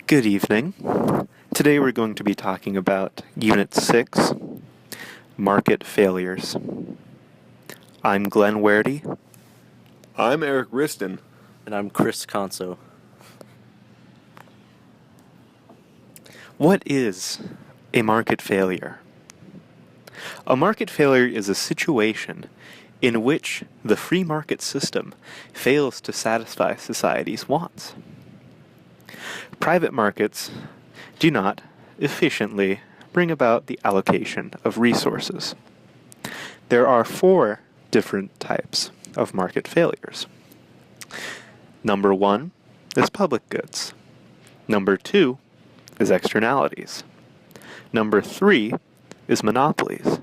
Good evening. Today we're going to be talking about Unit 6, Market Failures. I'm Glenn Werdy. I'm Eric Riston. And I'm Chris Conso. What is a market failure? A market failure is a situation in which the free market system fails to satisfy society's wants. Private markets do not efficiently bring about the allocation of resources. There are 4 different types of market failures. Number 1 is public goods. Number 2 is externalities. Number 3 is monopolies.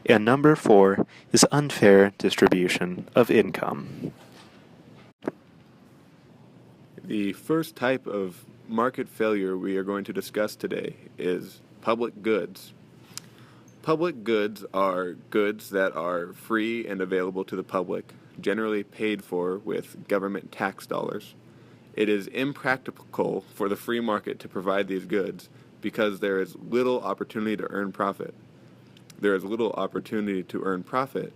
And number 4 is unfair distribution of income. The first type of market failure we are going to discuss today is public goods. Public goods are goods that are free and available to the public, generally paid for with government tax dollars. It is impractical for the free market to provide these goods because there is little opportunity to earn profit. There is little opportunity to earn profit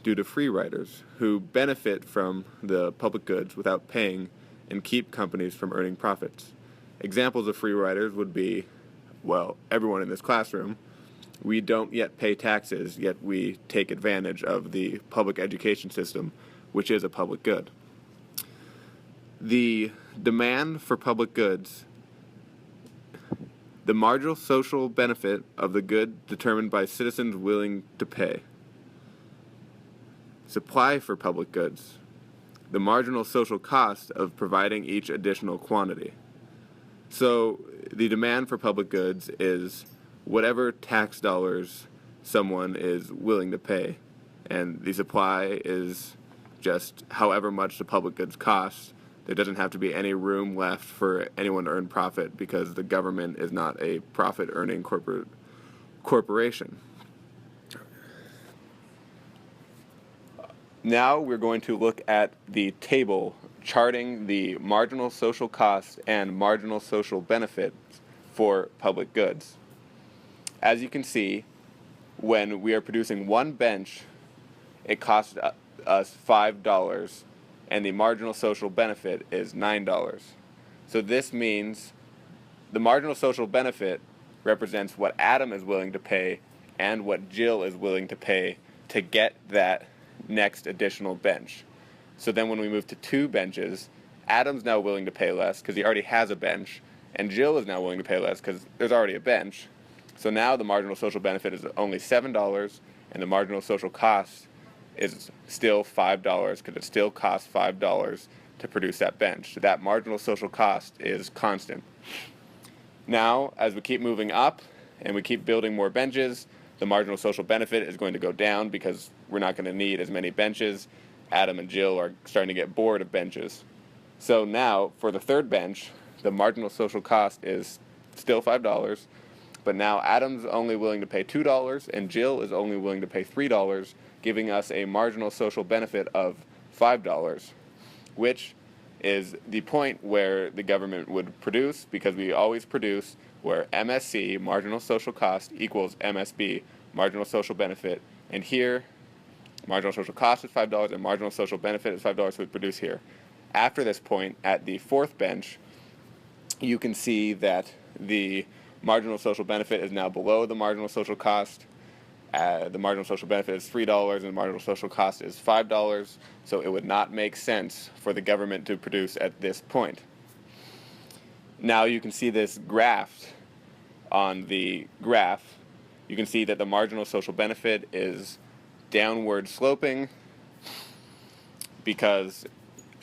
due to free riders who benefit from the public goods without paying and keep companies from earning profits. Examples of free riders would be, well, everyone in this classroom. We don't yet pay taxes, yet we take advantage of the public education system, which is a public good. The demand for public goods, the marginal social benefit of the good determined by citizens willing to pay. Supply for public goods, the marginal social cost of providing each additional quantity. So the demand for public goods is whatever tax dollars someone is willing to pay, and the supply is just however much the public goods cost. There doesn't have to be any room left for anyone to earn profit because the government is not a profit-earning corporation. Now we're going to look at the table charting the marginal social cost and marginal social benefits for public goods. As you can see, when we are producing one bench, it costs us $5, and the marginal social benefit is $9. So this means the marginal social benefit represents what Adam is willing to pay and what Jill is willing to pay to get that next additional bench. So then when we move to 2 benches, Adam's now willing to pay less because he already has a bench, and Jill is now willing to pay less because there's already a bench. So now the marginal social benefit is only $7, and the marginal social cost is still $5 because it still costs $5 to produce that bench. So that marginal social cost is constant. Now, as we keep moving up and we keep building more benches, the marginal social benefit is going to go down because we're not going to need as many benches. Adam and Jill are starting to get bored of benches. So now, for the 3rd bench, the marginal social cost is still $5, but now Adam's only willing to pay $2 and Jill is only willing to pay $3, giving us a marginal social benefit of $5, which is the point where the government would produce, because we always produce, where MSC, marginal social cost, equals MSB, marginal social benefit, and here, marginal social cost is $5 and marginal social benefit is $5, so we produce here. After this point, at the 4th bench, you can see that the marginal social benefit is now below the marginal social cost. The marginal social benefit is $3 and the marginal social cost is $5, so it would not make sense for the government to produce at this point. Now you can see this graph. On the graph, you can see that the marginal social benefit is downward sloping because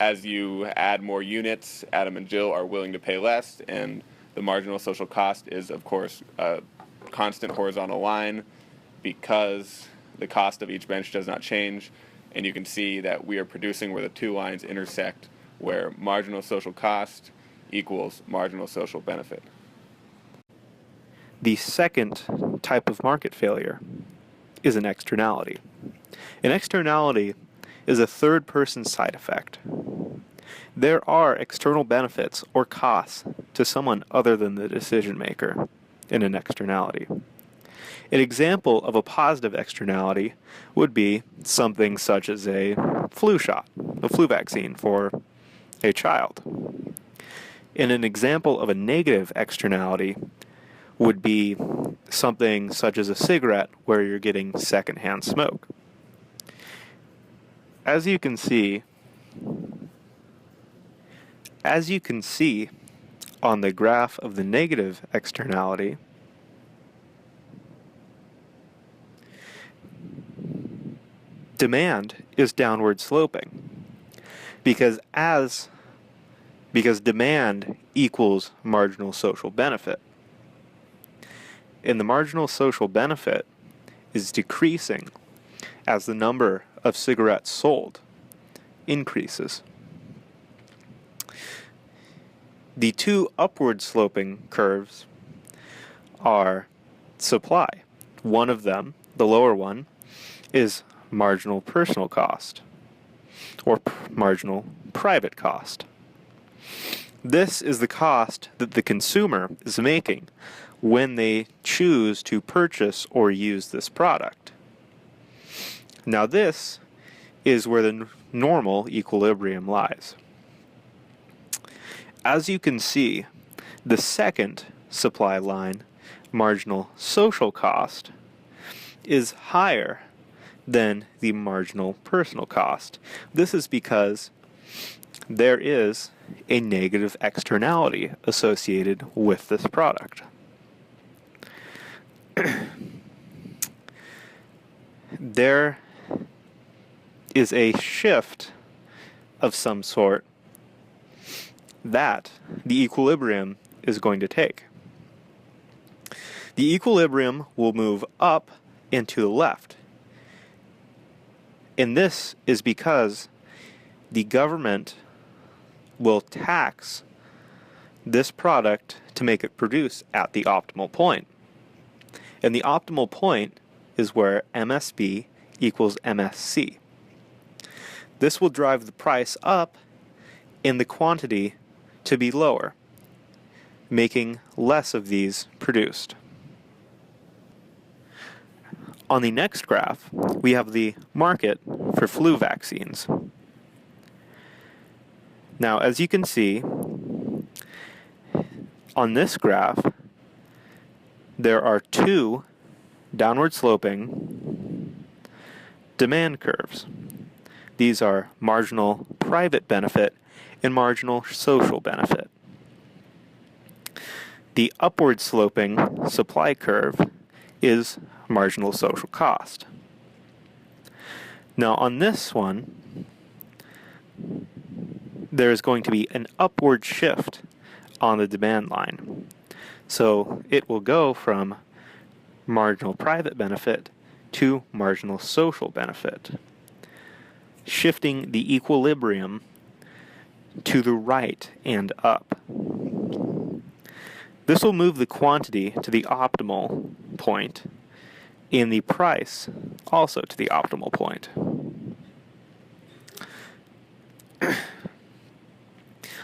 as you add more units, Adam and Jill are willing to pay less, and the marginal social cost is, of course, a constant horizontal line because the cost of each bench does not change, and you can see that we are producing where the 2 lines intersect, where marginal social cost equals marginal social benefit. The second type of market failure is an externality. An externality is a third-person side effect. there are external benefits or costs to someone other than the decision maker in an externality. An example of a positive externality would be something such as a flu shot, a flu vaccine for a child. And an example of a negative externality would be something such as a cigarette where you're getting secondhand smoke. As you can see on the graph of the negative externality, demand is downward sloping because demand equals marginal social benefit. And the marginal social benefit is decreasing as the number of cigarettes sold increases. The two upward sloping curves are supply. One of them, the lower one, is marginal personal cost or marginal private cost. This is the cost that the consumer is making when they choose to purchase or use this product. Now this is where the normal equilibrium lies. As you can see, the second supply line, marginal social cost, is higher than the marginal personal cost. This is because there is a negative externality associated with this product. There is a shift of some sort that the equilibrium is going to take. The equilibrium will move up and to the left. And this is because the government will tax this product to make it produce at the optimal point. And the optimal point is where MSB equals MSC. This will drive the price up and the quantity to be lower, making less of these produced. On the next graph, we have the market for flu vaccines. Now, as you can see, on this graph, there are two downward sloping demand curves. These are marginal private benefit and marginal social benefit. The upward sloping supply curve is marginal social cost. Now on this one, there is going to be an upward shift on the demand line. So it will go from marginal private benefit to marginal social benefit, shifting the equilibrium to the right and up. This will move the quantity to the optimal point and the price also to the optimal point.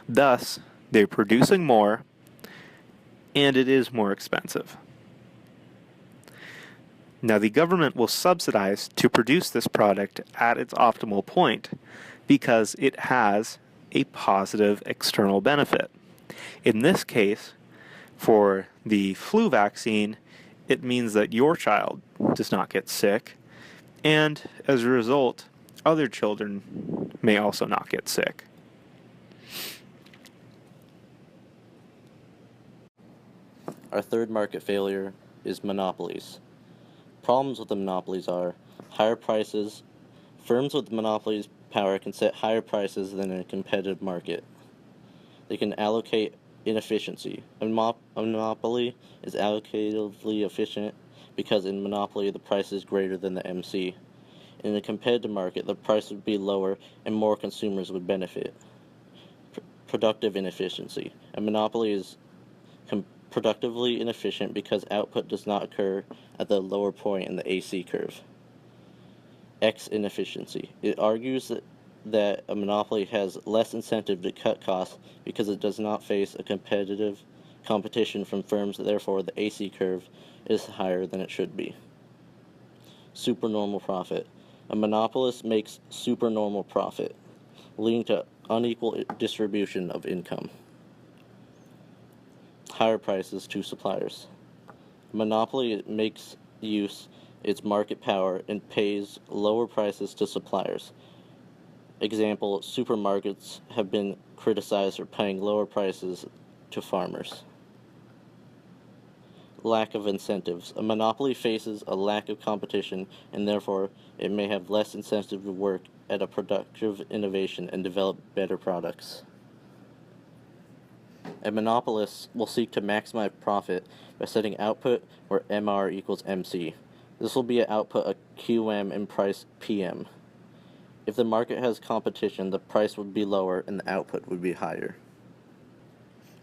Thus, they're producing more and it is more expensive. Now, the government will subsidize to produce this product at its optimal point because it has a positive external benefit. In this case, for the flu vaccine, it means that your child does not get sick, and as a result, other children may also not get sick. Our third market failure is monopolies. Problems with the monopolies are higher prices. Firms with monopolies power can set higher prices than in a competitive market. They can allocate inefficiency. A monopoly is allocatively efficient because in monopoly the price is greater than the MC. In a competitive market, the price would be lower and more consumers would benefit. Productive inefficiency. A monopoly is productively inefficient because output does not occur at the lower point in the AC curve. X inefficiency. It argues that that a monopoly has less incentive to cut costs because it does not face a competition from firms, therefore the AC curve is higher than it should be. Supernormal profit. A monopolist makes supernormal profit, leading to unequal distribution of income. Higher prices to suppliers. A monopoly makes use its market power and pays lower prices to suppliers. Example, supermarkets have been criticized for paying lower prices to farmers. Lack of incentives. A monopoly faces a lack of competition, and therefore it may have less incentive to work at a productive innovation and develop better products. A monopolist will seek to maximize profit by setting output where MR equals MC. This will be an output of QM and price PM. If the market has competition, the price would be lower and the output would be higher.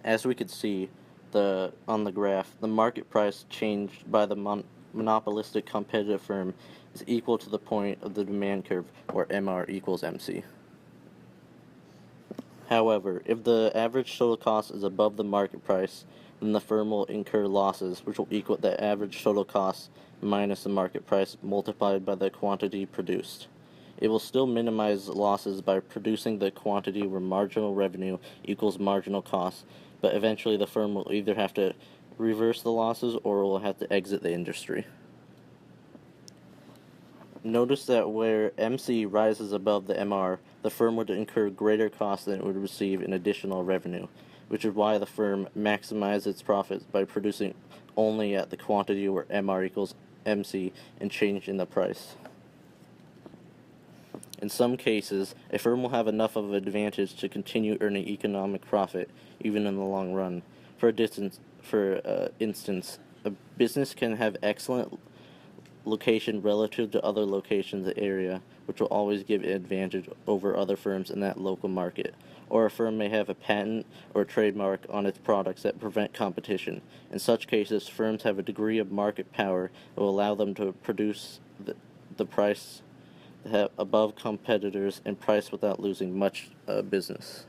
As we could see on the graph, the market price changed by the monopolistic competitive firm is equal to the point of the demand curve where MR equals MC. However, if the average total cost is above the market price, then the firm will incur losses, which will equal the average total cost minus the market price multiplied by the quantity produced. It will still minimize losses by producing the quantity where marginal revenue equals marginal cost, but eventually the firm will either have to reverse the losses or will have to exit the industry. Notice that where MC rises above the MR, the firm would incur greater costs than it would receive in additional revenue, which is why the firm maximizes its profits by producing only at the quantity where MR equals MC and change in the price. In some cases, a firm will have enough of an advantage to continue earning economic profit, even in the long run. For instance, a business can have excellent location relative to other locations in the area, which will always give an advantage over other firms in that local market. Or a firm may have a patent or trademark on its products that prevent competition. In such cases, firms have a degree of market power that will allow them to produce the price above competitors and price without losing much business.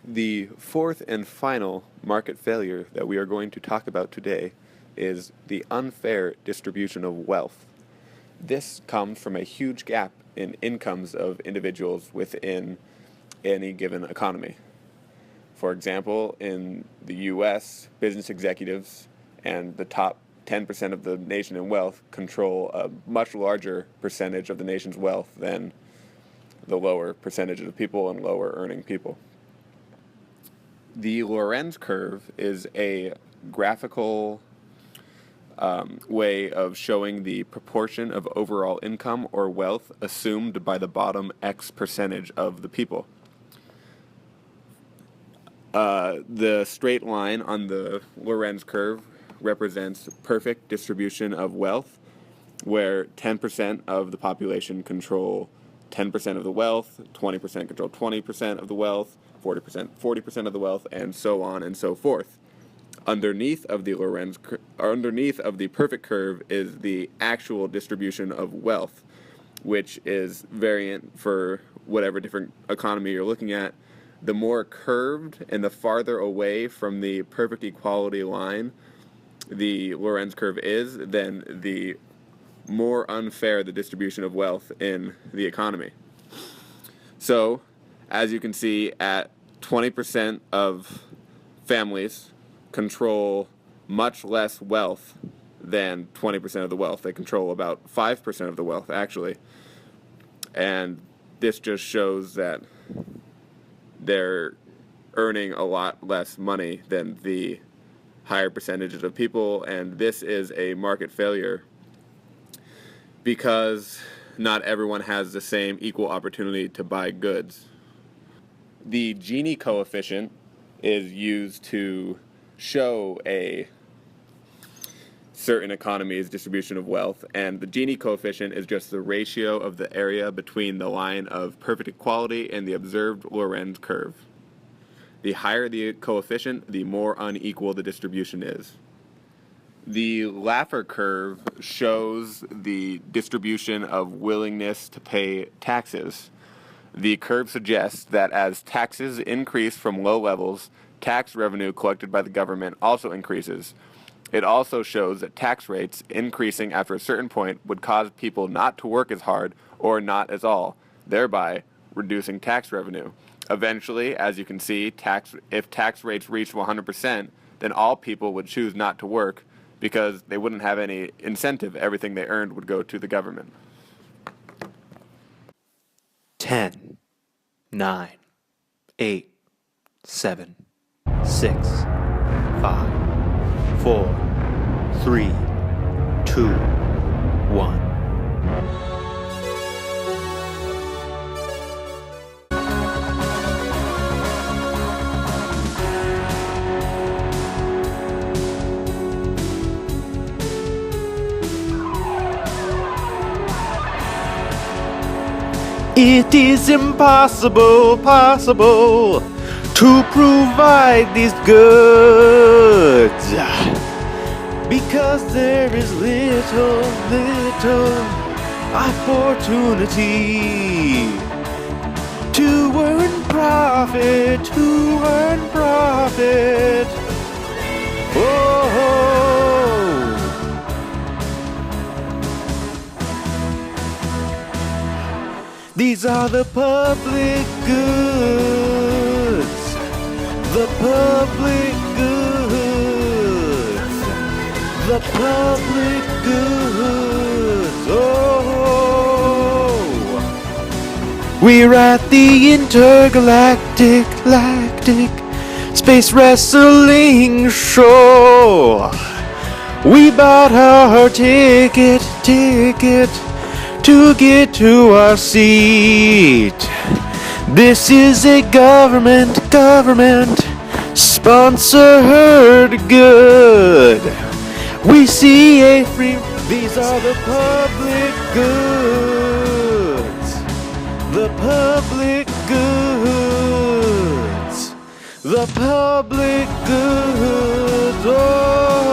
The fourth and final market failure that we are going to talk about today is the unfair distribution of wealth. This comes from a huge gap in incomes of individuals within any given economy. For example, in the US, business executives and the top 10% of the nation in wealth control a much larger percentage of the nation's wealth than the lower percentage of people and lower earning people. The Lorenz curve is a graphical way of showing the proportion of overall income or wealth assumed by the bottom X percentage of the people. The straight line on the Lorenz curve represents perfect distribution of wealth, where 10% of the population control 10% of the wealth, 20% control 20% of the wealth, 40% of the wealth, and so on and so forth. Underneath of the perfect curve is the actual distribution of wealth, which is variant for whatever different economy you're looking at. The more curved and the farther away from the perfect equality line the Lorenz curve is, then the more unfair the distribution of wealth in the economy. So, as you can see, at 20% of families control much less wealth than 20% of the wealth. They control about 5% of the wealth, actually. And this just shows that they're earning a lot less money than the higher percentages of people, and this is a market failure because not everyone has the same equal opportunity to buy goods. The Gini coefficient is used to show a certain economy's distribution of wealth, and the Gini coefficient is just the ratio of the area between the line of perfect equality and the observed Lorenz curve. The higher the coefficient, the more unequal the distribution is. The Laffer curve shows the distribution of willingness to pay taxes. The curve suggests that as taxes increase from low levels, tax revenue collected by the government also increases. It also shows that tax rates increasing after a certain point would cause people not to work as hard or not at all, thereby reducing tax revenue. Eventually, as you can see, if tax rates reached 100%, then all people would choose not to work because they wouldn't have any incentive. Everything they earned would go to the government. 10, 9, 8, 7, 6, 5, 4, 3, 2, 1. It is possible to provide these goods because there is little opportunity to earn profit, These are the public goods. The public goods. The public goods. Oh. We're at the intergalactic space wrestling show. We bought our ticket to get to our seat. This is a government sponsored good. We see a free. These are the public goods. The public goods. The public goods. Oh.